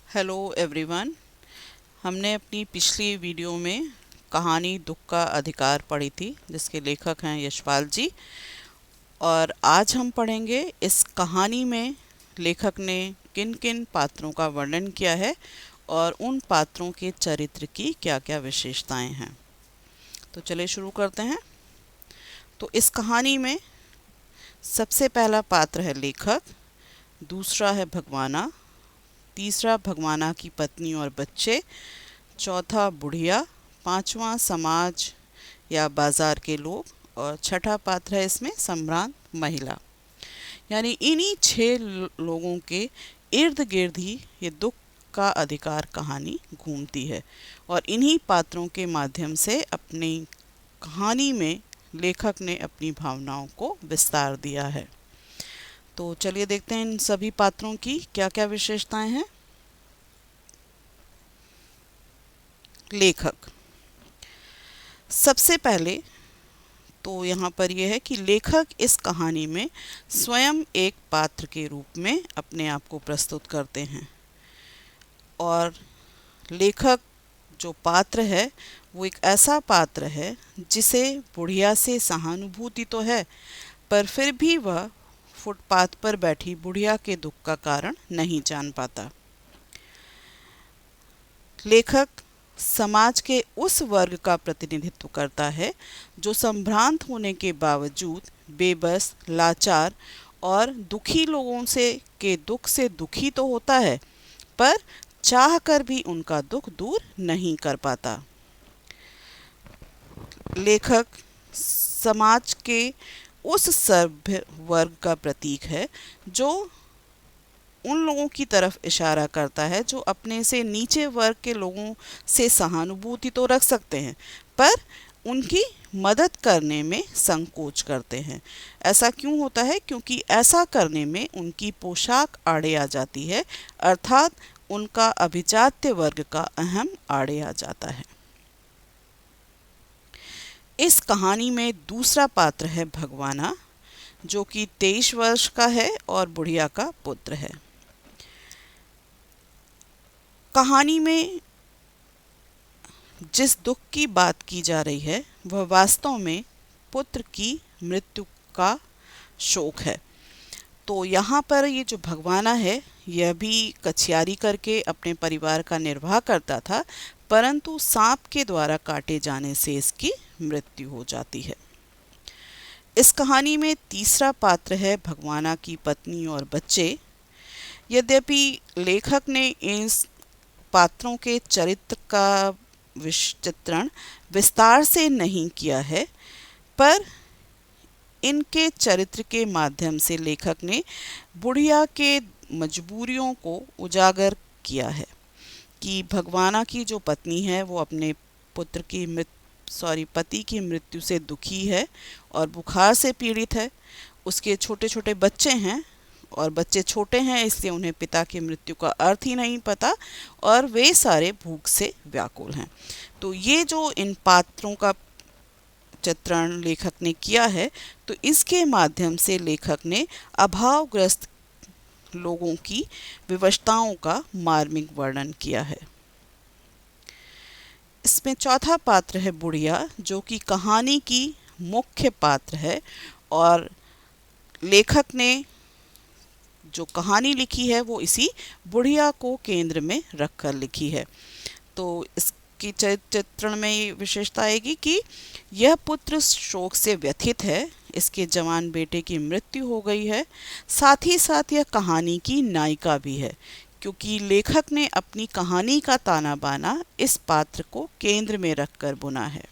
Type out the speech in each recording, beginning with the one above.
Hello everyone. हमने अपनी पिछली वीडियो में कहानी दुख का अधिकार पढ़ी थी, जिसके लेखक हैं यशपाल जी। और आज हम पढ़ेंगे इस कहानी में लेखक ने किन किन पात्रों का वर्णन किया है और उन पात्रों के चरित्र की क्या क्या विशेषताएं हैं। तो चलिए शुरू करते हैं। तो इस कहानी में सबसे पहला पात्र है लेखक, दूसरा है भगवाना, तीसरा भगवाना की पत्नी और बच्चे, चौथा बुढ़िया, पांचवा समाज या बाजार के लोग और छठा पात्र है इसमें सम्भ्रांत महिला। यानी इन्हीं लोगों के इर्द गिर्द ही ये दुख का अधिकार कहानी घूमती है और इन्हीं पात्रों के माध्यम से अपनी कहानी में लेखक ने अपनी भावनाओं को विस्तार दिया है। तो चलिए देखते हैं इन सभी पात्रों की क्या क्या विशेषताएं हैं। लेखक, सबसे पहले तो यहाँ पर यह है कि लेखक इस कहानी में स्वयं एक पात्र के रूप में अपने आप को प्रस्तुत करते हैं। और लेखक जो पात्र है वो एक ऐसा पात्र है जिसे बुढ़िया से सहानुभूति तो है, पर फिर भी वह फुटपाथ पर बैठी बुढ़िया के दुख का कारण नहीं जान पाता। लेखक समाज के उस वर्ग का प्रतिनिधित्व करता है जो संभ्रांत होने के बावजूद बेबस, लाचार और दुखी लोगों के दुख से दुखी तो होता है, पर चाह कर भी उनका दुख दूर नहीं कर पाता। लेखक समाज के उस सभ्य वर्ग का प्रतीक है जो उन लोगों की तरफ इशारा करता है जो अपने से नीचे वर्ग के लोगों से सहानुभूति तो रख सकते हैं, पर उनकी मदद करने में संकोच करते हैं। ऐसा क्यों होता है? क्योंकि ऐसा करने में उनकी पोशाक आड़े आ जाती है, अर्थात उनका अभिजात्य वर्ग का अहम आड़े आ जाता है। इस कहानी में दूसरा पात्र है भगवाना, जो कि 23 वर्ष का है और बुढ़िया का पुत्र है। कहानी में जिस दुख की बात की जा रही है वह वास्तव में पुत्र की मृत्यु का शोक है। तो यहाँ पर ये जो भगवाना है यह भी कछियारी करके अपने परिवार का निर्वाह करता था, परंतु सांप के द्वारा काटे जाने से इसकी मृत्यु हो जाती है। इस कहानी में तीसरा पात्र है भगवाना की पत्नी और बच्चे। यद्यपि लेखक ने इस पात्रों के चरित्र का चित्रण विस्तार से नहीं किया है, पर इनके चरित्र के माध्यम से लेखक ने बुढ़िया के मजबूरियों को उजागर किया है कि भगवाना की जो पत्नी है वो अपने पति की मृत्यु से दुखी है और बुखार से पीड़ित है। उसके छोटे छोटे बच्चे हैं और बच्चे छोटे हैं इसलिए उन्हें पिता की मृत्यु का अर्थ ही नहीं पता और वे सारे भूख से व्याकुल हैं। तो ये जो इन पात्रों का चित्रण लेखक ने किया है, तो इसके माध्यम से लेखक ने अभावग्रस्त लोगों की विवशताओं का मार्मिक वर्णन किया है। इसमें चौथा पात्र है बुढ़िया, जो कि कहानी की मुख्य पात्र है और लेखक ने जो कहानी लिखी है वो इसी बुढ़िया को केंद्र में रखकर लिखी है। तो इसकी चित्रण में ये विशेषता आएगी कि यह पुत्र शोक से व्यथित है, इसके जवान बेटे की मृत्यु हो गई है। साथ ही साथ यह कहानी की नायिका भी है, क्योंकि लेखक ने अपनी कहानी का ताना बाना इस पात्र को केंद्र में रखकर बुना है।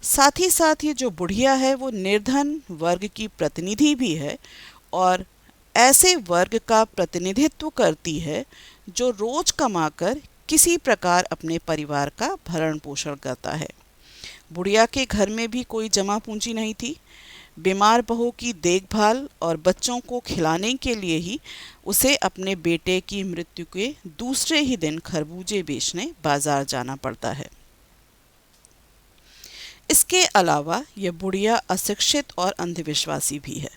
साथ ही साथ ये जो बुढ़िया है वो निर्धन वर्ग की प्रतिनिधि भी है और ऐसे वर्ग का प्रतिनिधित्व करती है जो रोज कमाकर किसी प्रकार अपने परिवार का भरण पोषण करता है। बुढ़िया के घर में भी कोई जमा पूंजी नहीं थी। बीमार बहू की देखभाल और बच्चों को खिलाने के लिए ही उसे अपने बेटे की मृत्यु के दूसरे ही दिन खरबूजे बेचने बाजार जाना पड़ता है। इसके अलावा यह बुढ़िया अशिक्षित और अंधविश्वासी भी है।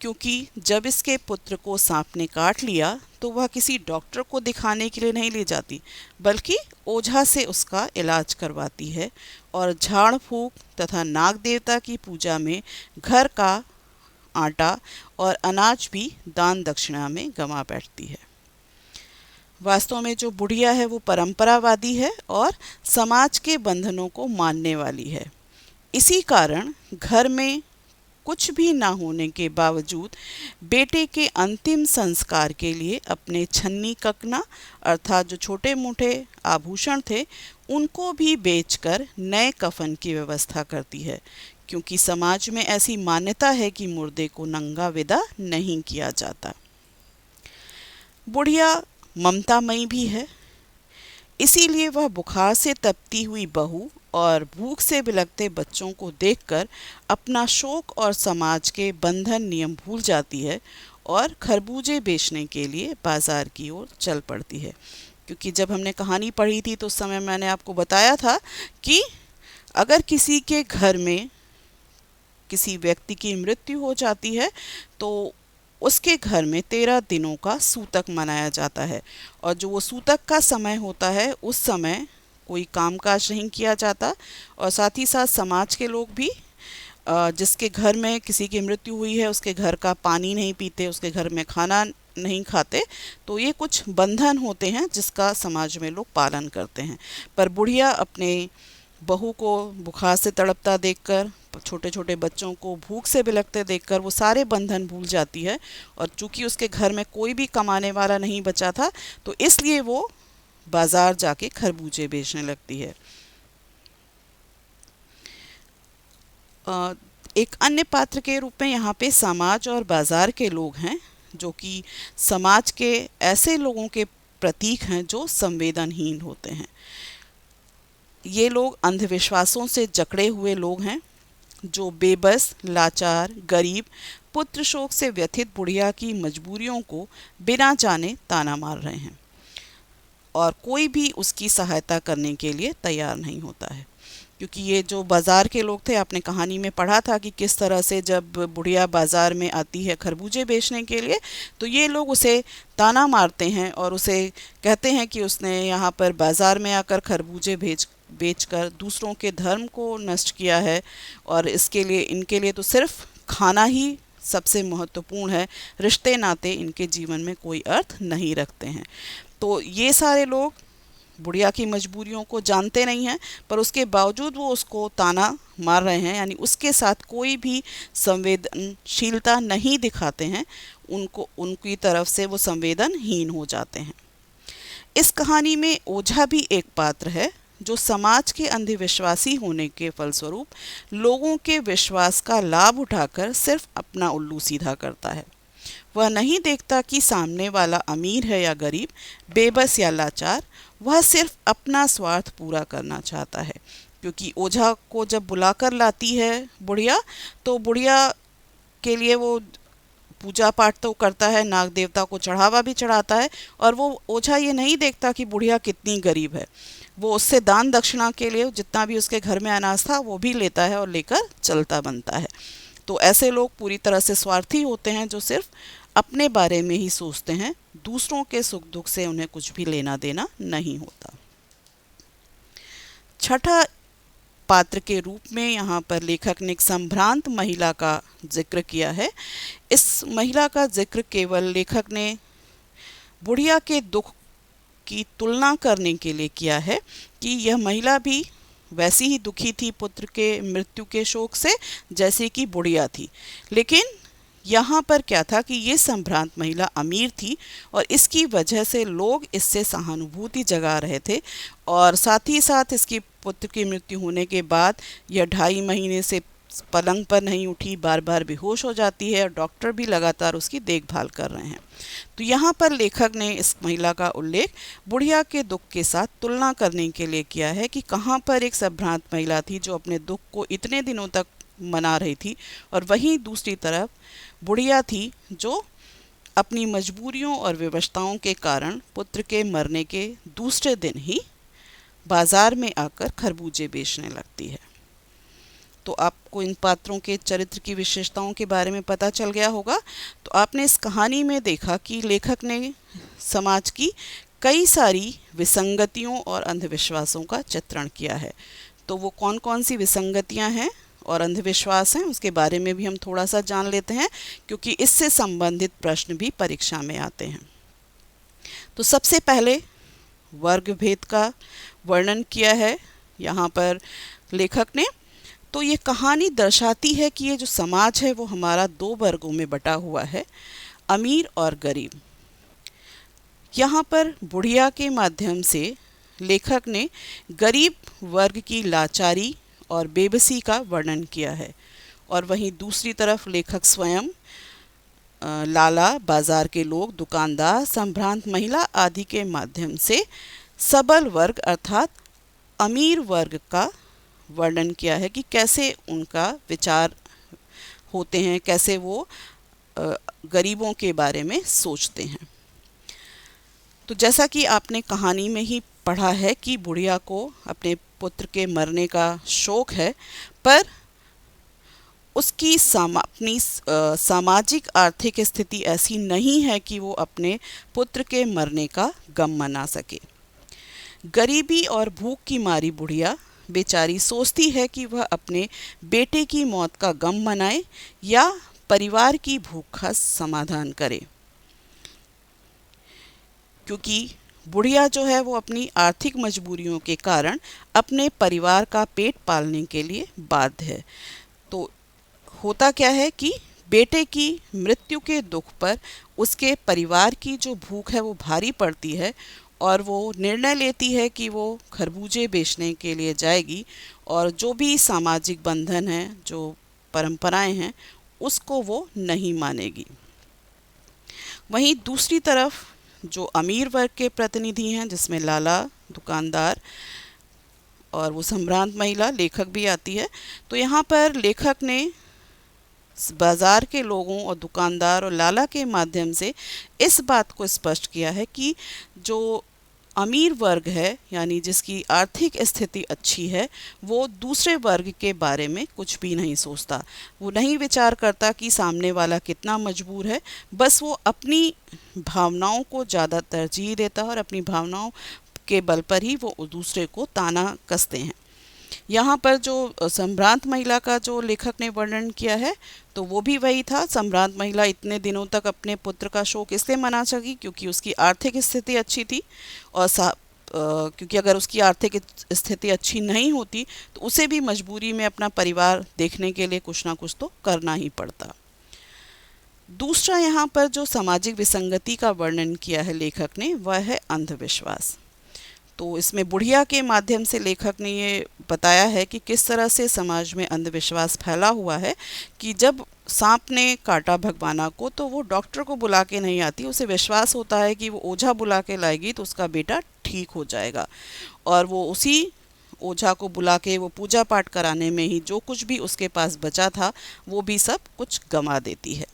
क्योंकि जब इसके पुत्र को सांप ने काट लिया तो वह किसी डॉक्टर को दिखाने के लिए नहीं ले जाती, बल्कि ओझा से उसका इलाज करवाती है और झाड़ फूक तथा नाग देवता की पूजा में घर का आटा और अनाज भी दान दक्षिणा में गंवा बैठती है। वास्तव में जो बुढ़िया है वो परंपरावादी है और समाज के बंधनों को मानने वाली है। इसी कारण घर में कुछ भी ना होने के बावजूद बेटे के अंतिम संस्कार के लिए अपने छन्नी ककना अर्थात जो छोटे मोटे आभूषण थे उनको भी बेचकर नए कफन की व्यवस्था करती है, क्योंकि समाज में ऐसी मान्यता है कि मुर्दे को नंगा विदा नहीं किया जाता। बुढ़िया ममतामयी भी है, इसीलिए वह बुखार से तपती हुई बहू और भूख से बिलखते बच्चों को देखकर अपना शोक और समाज के बंधन नियम भूल जाती है और खरबूजे बेचने के लिए बाजार की ओर चल पड़ती है। क्योंकि जब हमने कहानी पढ़ी थी तो उस समय मैंने आपको बताया था कि अगर किसी के घर में किसी व्यक्ति की मृत्यु हो जाती है तो उसके घर में 13 दिनों का सूतक मनाया जाता है, और जो वो सूतक का समय होता है उस समय कोई कामकाज नहीं किया जाता, और साथ ही साथ समाज के लोग भी जिसके घर में किसी की मृत्यु हुई है उसके घर का पानी नहीं पीते, उसके घर में खाना नहीं खाते। तो ये कुछ बंधन होते हैं जिसका समाज में लोग पालन करते हैं। पर बुढ़िया अपने बहू को बुखार से तड़पता देखकर, छोटे छोटे बच्चों को भूख से बिलखते देखकर वो सारे बंधन भूल जाती है, और चूंकि उसके घर में कोई भी कमाने वाला नहीं बचा था तो इसलिए वो बाजार जाके खरबूजे बेचने लगती है। एक अन्य पात्र के रूप में यहाँ पे समाज और बाजार के लोग हैं, जो कि समाज के ऐसे लोगों के प्रतीक हैं जो संवेदनहीन होते हैं। ये लोग अंधविश्वासों से जकड़े हुए लोग हैं, जो बेबस, लाचार, गरीब, पुत्र शोक से व्यथित बुढ़िया की मजबूरियों को बिना जाने ताना मार रहे हैं, और कोई भी उसकी सहायता करने के लिए तैयार नहीं होता है। क्योंकि ये जो बाज़ार के लोग थे, आपने कहानी में पढ़ा था कि किस तरह से जब बुढ़िया बाज़ार में आती है खरबूजे बेचने के लिए तो ये लोग उसे ताना मारते हैं और उसे कहते हैं कि उसने यहाँ पर बाज़ार में आकर खरबूजे बेचकर दूसरों के धर्म को नष्ट किया है, और इसके लिए इनके लिए तो सिर्फ खाना ही सबसे महत्वपूर्ण है, रिश्ते नाते इनके जीवन में कोई अर्थ नहीं रखते हैं। तो ये सारे लोग बुढ़िया की मजबूरियों को जानते नहीं हैं, पर उसके बावजूद वो उसको ताना मार रहे हैं, यानी उसके साथ कोई भी संवेदनशीलता नहीं दिखाते हैं, उनकी तरफ से वो संवेदनहीन हो जाते हैं। इस कहानी में ओझा भी एक पात्र है जो समाज के अंधविश्वासी होने के फलस्वरूप लोगों के विश्वास का लाभ उठाकर सिर्फ अपना उल्लू सीधा करता है। वह नहीं देखता कि सामने वाला अमीर है या गरीब, बेबस या लाचार, वह सिर्फ अपना स्वार्थ पूरा करना चाहता है। क्योंकि ओझा को जब बुलाकर लाती है बुढ़िया, तो बुढ़िया के लिए वो पूजा पाठ तो करता है, नाग देवता को चढ़ावा भी चढ़ाता है, और वो ओझा ये नहीं देखता कि बुढ़िया कितनी गरीब है। वो उससे दान दक्षिणा के लिए जितना भी उसके घर में अनाज था वो भी लेता है और लेकर चलता बनता है। तो ऐसे लोग पूरी तरह से स्वार्थी होते हैं, जो सिर्फ अपने बारे में ही सोचते हैं, दूसरों के सुख दुख से उन्हें कुछ भी लेना देना नहीं होता। छठा पात्र के रूप में यहाँ पर लेखक ने एक संभ्रांत महिला का जिक्र किया है। इस महिला का जिक्र केवल लेखक ने बुढ़िया के दुख की तुलना करने के लिए किया है कि यह महिला भी वैसी ही दुखी थी पुत्र के मृत्यु के शोक से जैसे कि बुढ़िया थी। लेकिन यहाँ पर क्या था कि ये संभ्रांत महिला अमीर थी और इसकी वजह से लोग इससे सहानुभूति जगा रहे थे, और साथ ही साथ इसकी पुत्र की मृत्यु होने के बाद यह 2.5 महीने से पलंग पर नहीं उठी, बार बार बेहोश हो जाती है, और डॉक्टर भी लगातार उसकी देखभाल कर रहे हैं। तो यहाँ पर लेखक ने इस महिला का उल्लेख बुढ़िया के दुख के साथ तुलना करने के लिए किया है कि कहाँ पर एक संभ्रांत महिला थी जो अपने दुख को इतने दिनों तक मना रही थी, और वहीं दूसरी तरफ बुढ़िया थी जो अपनी मजबूरियों और विवशताओं के कारण पुत्र के मरने के दूसरे दिन ही बाजार में आकर खरबूजे बेचने लगती है। तो आपको इन पात्रों के चरित्र की विशेषताओं के बारे में पता चल गया होगा। तो आपने इस कहानी में देखा कि लेखक ने समाज की कई सारी विसंगतियों और अंधविश्वासों का चित्रण किया है। तो वो कौन कौन सी विसंगतियां हैं और अंधविश्वास हैं उसके बारे में भी हम थोड़ा सा जान लेते हैं, क्योंकि इससे संबंधित प्रश्न भी परीक्षा में आते हैं। तो सबसे पहले वर्ग भेद का वर्णन किया है यहाँ पर लेखक ने। तो ये कहानी दर्शाती है कि ये जो समाज है वो हमारा दो वर्गों में बटा हुआ है, अमीर और गरीब। यहाँ पर बुढ़िया के माध्यम से लेखक ने गरीब वर्ग की लाचारी और बेबसी का वर्णन किया है, और वहीं दूसरी तरफ लेखक स्वयं लाला, बाजार के लोग, दुकानदार, संभ्रांत महिला आदि के माध्यम से सबल वर्ग अर्थात अमीर वर्ग का वर्णन किया है कि कैसे उनका विचार होते हैं, कैसे वो गरीबों के बारे में सोचते हैं। तो जैसा कि आपने कहानी में ही पढ़ा है कि बुढ़िया को अपने पुत्र के मरने का शोक है, पर उसकी अपनी सामाजिक आर्थिक स्थिति ऐसी नहीं है कि वो अपने पुत्र के मरने का गम मना सके। गरीबी और भूख की मारी बुढ़िया बेचारी सोचती है कि वह अपने बेटे की मौत का गम मनाए या परिवार की भूख का समाधान करे, क्योंकि बुढ़िया जो है वो अपनी आर्थिक मजबूरियों के कारण अपने परिवार का पेट पालने के लिए बाध्य है। तो होता क्या है कि बेटे की मृत्यु के दुख पर उसके परिवार की जो भूख है वो भारी पड़ती है, और वो निर्णय लेती है कि वो खरबूजे बेचने के लिए जाएगी और जो भी सामाजिक बंधन हैं, जो परंपराएं हैं, उसको वो नहीं मानेगी। वहीं दूसरी तरफ जो अमीर वर्ग के प्रतिनिधि हैं, जिसमें लाला, दुकानदार और वो संभ्रांत महिला लेखक भी आती है, तो यहाँ पर लेखक ने बाजार के लोगों और दुकानदार और लाला के माध्यम से इस बात को स्पष्ट किया है कि जो अमीर वर्ग है, यानी जिसकी आर्थिक स्थिति अच्छी है, वो दूसरे वर्ग के बारे में कुछ भी नहीं सोचता। वो नहीं विचार करता कि सामने वाला कितना मजबूर है, बस वो अपनी भावनाओं को ज़्यादा तरजीह देता है और अपनी भावनाओं के बल पर ही वो दूसरे को ताना कसते हैं। यहाँ पर जो संभ्रांत महिला का जो लेखक ने वर्णन किया है, तो वो भी वही था। संभ्रांत महिला इतने दिनों तक अपने पुत्र का शोक इसलिए मना सकी क्योंकि उसकी आर्थिक स्थिति अच्छी थी, और क्योंकि अगर उसकी आर्थिक स्थिति अच्छी नहीं होती तो उसे भी मजबूरी में अपना परिवार देखने के लिए कुछ ना कुछ तो करना ही पड़ता। दूसरा यहाँ पर जो सामाजिक विसंगति का वर्णन किया है लेखक ने, वह है अंधविश्वास। तो इसमें बुढ़िया के माध्यम से लेखक ने ये बताया है कि किस तरह से समाज में अंधविश्वास फैला हुआ है कि जब सांप ने काटा भगवाना को तो वो डॉक्टर को बुला के नहीं आती, उसे विश्वास होता है कि वो ओझा बुला के लाएगी तो उसका बेटा ठीक हो जाएगा, और वो उसी ओझा को बुला के वो पूजा पाठ कराने में ही जो कुछ भी उसके पास बचा था वो भी सब कुछ गंवा देती है।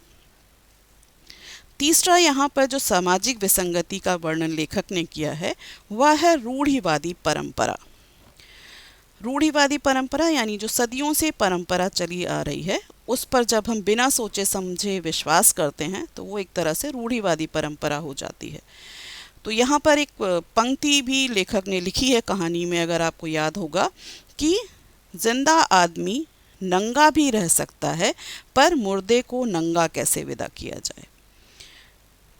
तीसरा यहाँ पर जो सामाजिक विसंगति का वर्णन लेखक ने किया है वह है रूढ़िवादी परंपरा। रूढ़िवादी परंपरा यानी जो सदियों से परंपरा चली आ रही है उस पर जब हम बिना सोचे समझे विश्वास करते हैं तो वो एक तरह से रूढ़िवादी परंपरा हो जाती है। तो यहाँ पर एक पंक्ति भी लेखक ने लिखी है कहानी में, अगर आपको याद होगा, कि जिंदा आदमी नंगा भी रह सकता है पर मुर्दे को नंगा कैसे विदा किया जाए।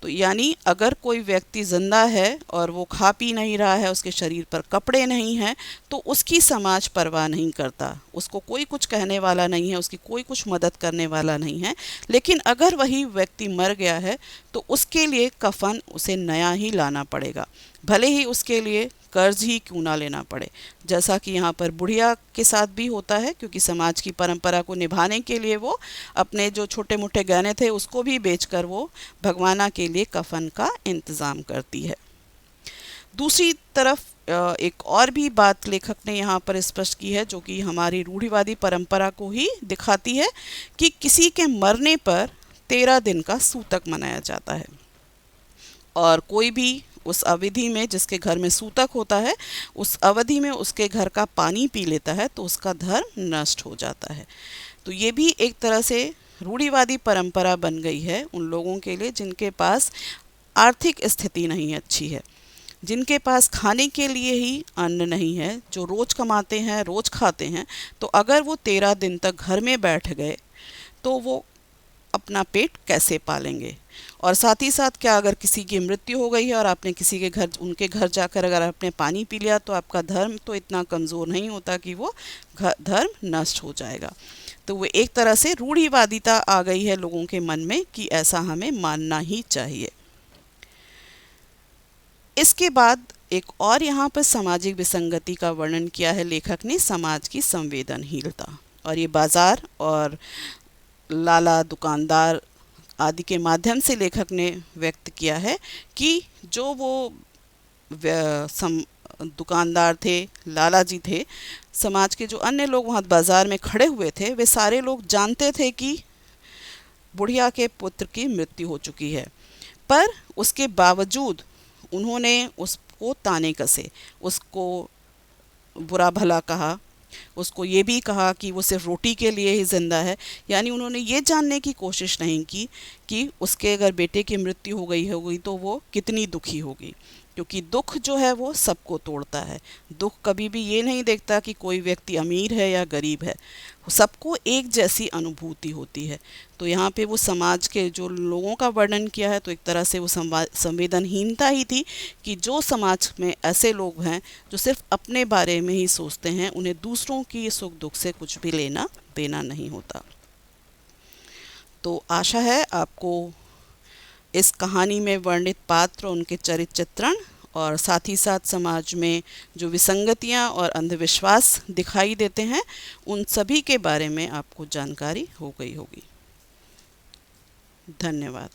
तो यानी अगर कोई व्यक्ति जिंदा है और वो खा पी नहीं रहा है, उसके शरीर पर कपड़े नहीं हैं, तो उसकी समाज परवाह नहीं करता, उसको कोई कुछ कहने वाला नहीं है, उसकी कोई कुछ मदद करने वाला नहीं है। लेकिन अगर वही व्यक्ति मर गया है तो उसके लिए कफन उसे नया ही लाना पड़ेगा, भले ही उसके लिए कर्ज ही क्यों ना लेना पड़े, जैसा कि यहाँ पर बुढ़िया के साथ भी होता है, क्योंकि समाज की परंपरा को निभाने के लिए वो अपने जो छोटे मोटे गहने थे उसको भी बेचकर वो भगवाना के लिए कफन का इंतज़ाम करती है। दूसरी तरफ एक और भी बात लेखक ने यहाँ पर स्पष्ट की है जो कि हमारी रूढ़िवादी परंपरा को ही दिखाती है कि किसी के मरने पर 13 दिन का सूतक मनाया जाता है, और कोई भी उस अवधि में जिसके घर में सूतक होता है, उस अवधि में उसके घर का पानी पी लेता है तो उसका धर्म नष्ट हो जाता है। तो ये भी एक तरह से रूढ़िवादी परंपरा बन गई है उन लोगों के लिए जिनके पास आर्थिक स्थिति नहीं अच्छी है, जिनके पास खाने के लिए ही अन्न नहीं है, जो रोज कमाते हैं रोज खाते हैं। तो अगर वो 13 दिन तक घर में बैठ गए तो वो अपना पेट कैसे पालेंगे। और साथ ही साथ क्या अगर किसी की मृत्यु हो गई है और आपने किसी के घर उनके घर जाकर अगर आपने पानी पी लिया तो आपका धर्म तो इतना कमज़ोर नहीं होता कि वो धर्म नष्ट हो जाएगा। तो वो एक तरह से रूढ़िवादिता आ गई है लोगों के मन में कि ऐसा हमें मानना ही चाहिए। इसके बाद एक और यहाँ पर सामाजिक विसंगति का वर्णन किया है लेखक ने, समाज की संवेदनहीनता। और ये बाजार और लाला दुकानदार आदि के माध्यम से लेखक ने व्यक्त किया है कि जो वो दुकानदार थे, लाला जी थे, समाज के जो अन्य लोग वहाँ बाज़ार में खड़े हुए थे, वे सारे लोग जानते थे कि बुढ़िया के पुत्र की मृत्यु हो चुकी है, पर उसके बावजूद उन्होंने उसको ताने कसे, उसको बुरा भला कहा, उसको ये भी कहा कि वो सिर्फ रोटी के लिए ही ज़िंदा है। यानी उन्होंने ये जानने की कोशिश नहीं की कि उसके अगर बेटे की मृत्यु हो गई होगी तो वो कितनी दुखी होगी, क्योंकि दुख जो है वो सबको तोड़ता है। दुख कभी भी ये नहीं देखता कि कोई व्यक्ति अमीर है या गरीब है, सबको एक जैसी अनुभूति होती है। तो यहाँ पे वो समाज के जो लोगों का वर्णन किया है तो एक तरह से वो संवेदनहीनता ही थी कि जो समाज में ऐसे लोग हैं जो सिर्फ अपने बारे में ही सोचते हैं, उन्हें दूसरों की सुख दुख से कुछ भी लेना देना नहीं होता। तो आशा है आपको इस कहानी में वर्णित पात्र, उनके चरित्र चित्रण और साथ ही साथ समाज में जो विसंगतियां और अंधविश्वास दिखाई देते हैं, उन सभी के बारे में आपको जानकारी हो गई होगी। धन्यवाद।